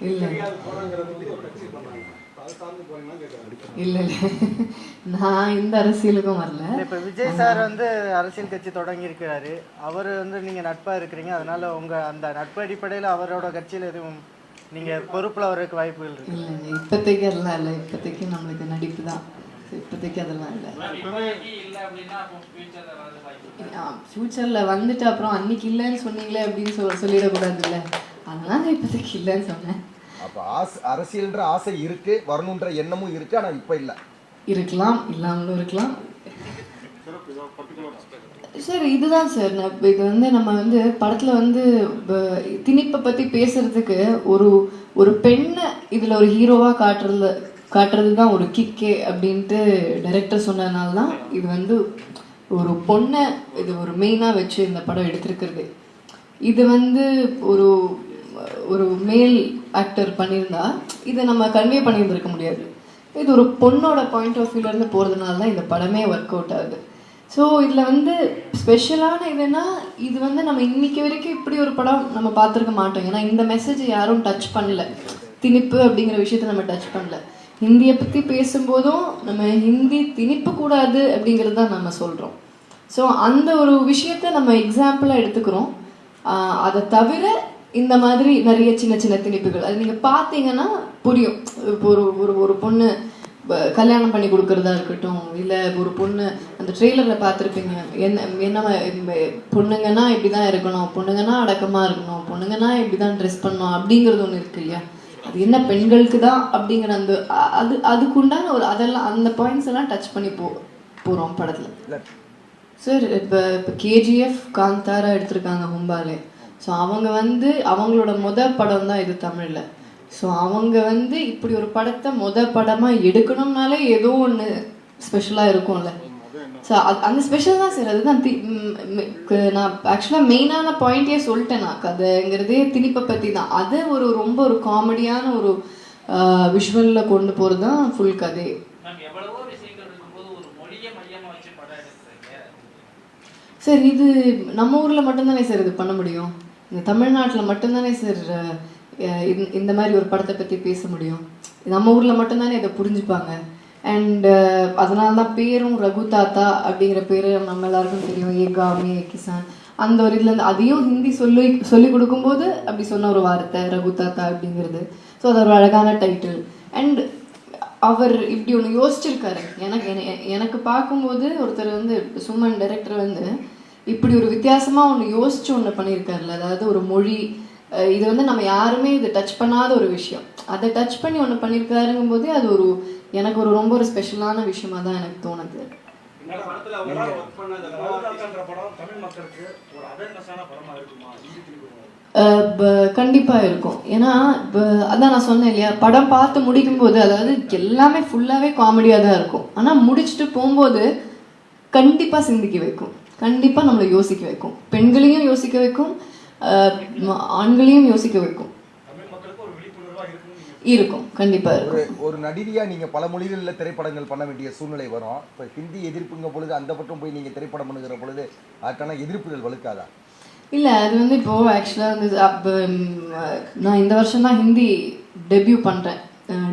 இல்லை இல்லை நான் இந்த அரசியலுக்கும் வரல. இப்போ விஜய் சார் வந்து அரசியல் கட்சி தொடங்கி இருக்கிறாரு. அவர் வந்து நீங்கள் நட்பாக இருக்கிறீங்க, அதனால உங்கள் அந்த நட்பு அடிப்படையில் அவரோட கட்சியில் எதுவும் நீங்கள் பொறுப்பில் வரதுக்கு வாய்ப்புகள் இருக்கு? இல்லை இப்போதைக்கு அதெல்லாம் இல்லை. இப்போதைக்கு நம்மளுக்கு நடிப்பு தான். இப்போதைக்கு அதெல்லாம் இல்லை. ஃப்யூச்சரில் வந்துட்டு அப்புறம் அன்னைக்கு இல்லைன்னு சொன்னீங்களே அப்படின்னு சொல்லிடக்கூடாது இல்லை. அதனால இப்போதைக்கு இல்லைன்னு சொன்னேன். அப்போ அரசியல்ன்ற ஆசை இருக்கு, வரணுன்ற எண்ணமும் இருக்கு, ஆனால் இப்போ இல்லை. இருக்கலாம், இல்லாமலும் இருக்கலாம் சார். இதுதான் சார், இது வந்து நம்ம வந்து படத்தில் வந்து திணிப்பை பற்றி பேசுறதுக்கு ஒரு பெண்ணை இதில் ஒரு ஹீரோவாக காட்டுறது தான் ஒரு கிக்கே அப்படின்ட்டு டைரக்டர் சொன்னதுனால தான் இது வந்து ஒரு பொண்ணை இது ஒரு மெயினாக வச்சு இந்த படம் எடுத்திருக்கிறது. இது வந்து ஒரு மேல் ஆக்டர் பண்ணியிருந்தா இதை நம்ம கன்வே பண்ணியிருந்திருக்க முடியாது. இது ஒரு பொண்ணோட பாயிண்ட் ஆஃப் வியூலேருந்து போகிறதுனால தான் இந்த படமே ஒர்க் அவுட் ஆகுது. ஸோ இதில் வந்து ஸ்பெஷலான இதுன்னா இது வந்து நம்ம இன்னைக்கு வரைக்கும் இப்படி ஒரு படம் நம்ம பார்த்துருக்க மாட்டோம். ஏன்னா இந்த மெசேஜ் யாரும் டச் பண்ணல, திணிப்பு அப்படிங்கிற விஷயத்த நம்ம டச் பண்ணல. ஹிந்தியை பற்றி பேசும்போதும் நம்ம ஹிந்தி திணிப்பு கூடாது அப்படிங்கிறது தான் நம்ம சொல்கிறோம். ஸோ அந்த ஒரு விஷயத்த நம்ம எக்ஸாம்பிளாக எடுத்துக்கிறோம். அதை தவிர இந்த மாதிரி நிறைய சின்ன சின்ன திணிப்புகள் அது நீங்கள் பார்த்தீங்கன்னா புரியும். இப்போ ஒரு பொண்ணு கல்யாணம் பண்ணி கொடுக்கறதா இருக்கட்டும், இல்லை ஒரு பொண்ணு அந்த ட்ரெய்லரில் பார்த்துருப்பீங்க, என்ன பொண்ணுங்கன்னா இப்படி தான் இருக்கணும், பொண்ணுங்கன்னா அடக்கமாக இருக்கணும், பொண்ணுங்கன்னா இப்படி தான் ட்ரெஸ் பண்ணணும் அப்படிங்கிறது ஒன்று இருக்கு இல்லையா. அது என்ன பெண்களுக்கு தான் அப்படிங்கிற அந்த அதுக்குண்டான அதெல்லாம் அந்த பாயிண்ட்ஸ் எல்லாம் டச் பண்ணி போகிறோம் படத்தில் சார். இப்போ கேஜிஎஃப் காந்தாரா எடுத்திருக்காங்க ஹும்பாலே. ஸோ அவங்க வந்து அவங்களோட படம் தான் இது தமிழில். ஸோ அவங்க வந்து இப்படி ஒரு படத்தை படமாக எடுக்கணும்னாலே ஏதோ ஒன்று ஸ்பெஷலாக இருக்கும்ல. ஸோ அந்த ஸ்பெஷல் தான் சார். அதுதான் நான் ஆக்சுவலாக மெயினான பாயிண்டே சொல்லிட்டேன். நான் கதைங்கிறதே திணிப்பை பற்றி தான். அதை ரொம்ப ஒரு காமெடியான ஒரு விஷுவலில் கொண்டு போகிறது தான் ஃபுல் கதை. சார் இது நம்ம ஊரில் மட்டும்தானே சார் இது பண்ண முடியும். இந்த தமிழ்நாட்டில் மட்டும்தானே சார் இந்த மாதிரி ஒரு படத்தை பற்றி பேச முடியும். நம்ம ஊரில் மட்டும்தானே இதை புரிஞ்சுப்பாங்க. அண்ட் அதனால தான் பேரும் ரகு தாத்தா அப்படிங்கிற பேர் நம்ம எல்லாருக்கும் தெரியும். ஏகாமே கிசான் அந்த ஒரு இதுலேருந்து அதையும் ஹிந்தி சொல்லி கொடுக்கும்போது அப்படி சொன்ன ஒரு வார்த்தை ரகு தாத்தா அப்படிங்கிறது. ஸோ அது ஒரு அழகான டைட்டில். அண்ட் அவர் இப்படி ஒன்று யோசிச்சிருக்காரு. எனக்கு பார்க்கும்போது ஒருத்தர் வந்து சுமன் டைரக்டர் வந்து இப்படி ஒரு வித்தியாசமாக ஒன்று யோசிச்சு ஒன்று பண்ணியிருக்காருல்ல. அதாவது ஒரு மொழி இது வந்து நம்ம யாருமே இது டச் பண்ணாத ஒரு விஷயம், அதை டச் பண்ணி ஒன்று பண்ணியிருக்காருங்கும் போதே அது எனக்கு ரொம்ப ஒரு ஸ்பெஷலான விஷயமா தான் எனக்கு தோணுது. கண்டிப்பாக இருக்கும். ஏன்னா அதான் நான் சொன்னேன் இல்லையா, படம் பார்த்து முடிக்கும்போது அதாவது எல்லாமே ஃபுல்லாகவே காமெடியாக தான் இருக்கும். ஆனால் முடிச்சுட்டு போகும்போது கண்டிப்பாக சிந்திக்க வைக்கும், கண்டிப்பாக நம்மளை யோசிக்க வைக்கும், பெண்களையும் யோசிக்க வைக்கும், ஆண்களையும் யோசிக்க வைக்கும். இருக்கும் கண்டிப்பாக இருக்கும். ஒரு நடிகையாக நீங்கள் பல மொழிகளில் திரைப்படங்கள் பண்ண வேண்டிய சூழ்நிலை வரும். இப்போ ஹிந்தி எதிர்ப்புங்க பொழுது அந்த பக்கம் போய் நீங்கள் திரைப்படம் பண்ணுகிற பொழுது அதுக்கான எதிர்ப்புகள் வலுக்காதா? இல்லை அது வந்து இப்போது ஆக்சுவலாக வந்து நான் இந்த வருஷம் தான் ஹிந்தி டெபியூ பண்ணுறேன்.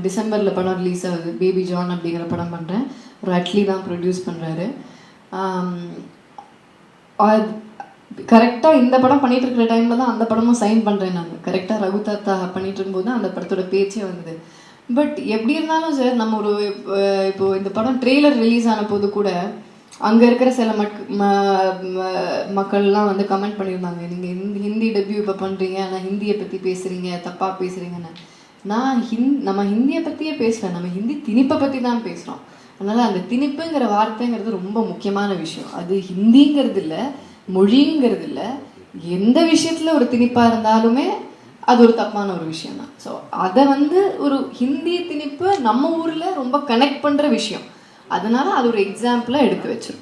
டிசம்பரில் படம் ரிலீஸ் ஆகுது. பேபி ஜான் அப்படிங்கிற படம் பண்ணுறேன். ஒரு அட்லி தான் ப்ரொடியூஸ் பண்ணுறாரு. கரெக்டாக இந்த படம் பண்ணிகிட்டு இருக்கிற டைமில் தான் அந்த படமும் சைன் பண்ணுறேன் நான். கரெக்டாக ரகு தாத்தா பண்ணிகிட்டு இருக்கும்போது தான் அந்த படத்தோட பேச்சே வந்தது. பட் எப்படி இருந்தாலும் சார் நம்ம இப்போது இந்த படம் ட்ரெய்லர் ரிலீஸ் ஆன போது கூட அங்கே இருக்கிற சில மக்கள்லாம் வந்து கமெண்ட் பண்ணியிருந்தாங்க, நீங்கள் ஹிந்தி டெபியூ இப்போ பண்ணுறீங்க ஆனால் ஹிந்தியை பற்றி பேசுகிறீங்க, தப்பாக பேசுகிறீங்கன்னு. நான் நம்ம ஹிந்தியை பற்றியே பேசல, நம்ம ஹிந்தி திணிப்பை பற்றி தான் பேசுகிறோம். அதனால் அந்த திணிப்புங்கிற வார்த்தைங்கிறது ரொம்ப முக்கியமான விஷயம். அது ஹிந்திங்கிறது இல்லை, மொழிங்கிறது இல்லை, எந்த விஷயத்தில் ஒரு திணிப்பாக இருந்தாலுமே அது ஒரு தப்பான ஒரு விஷயம் தான். ஸோ அதை வந்து ஒரு ஹிந்தி திணிப்பு நம்ம ஊரில் ரொம்ப கனெக்ட் பண்ணுற விஷயம். அதனால அது ஒரு எக்ஸாம்பிளாக எடுத்து வச்சிருக்கோம்.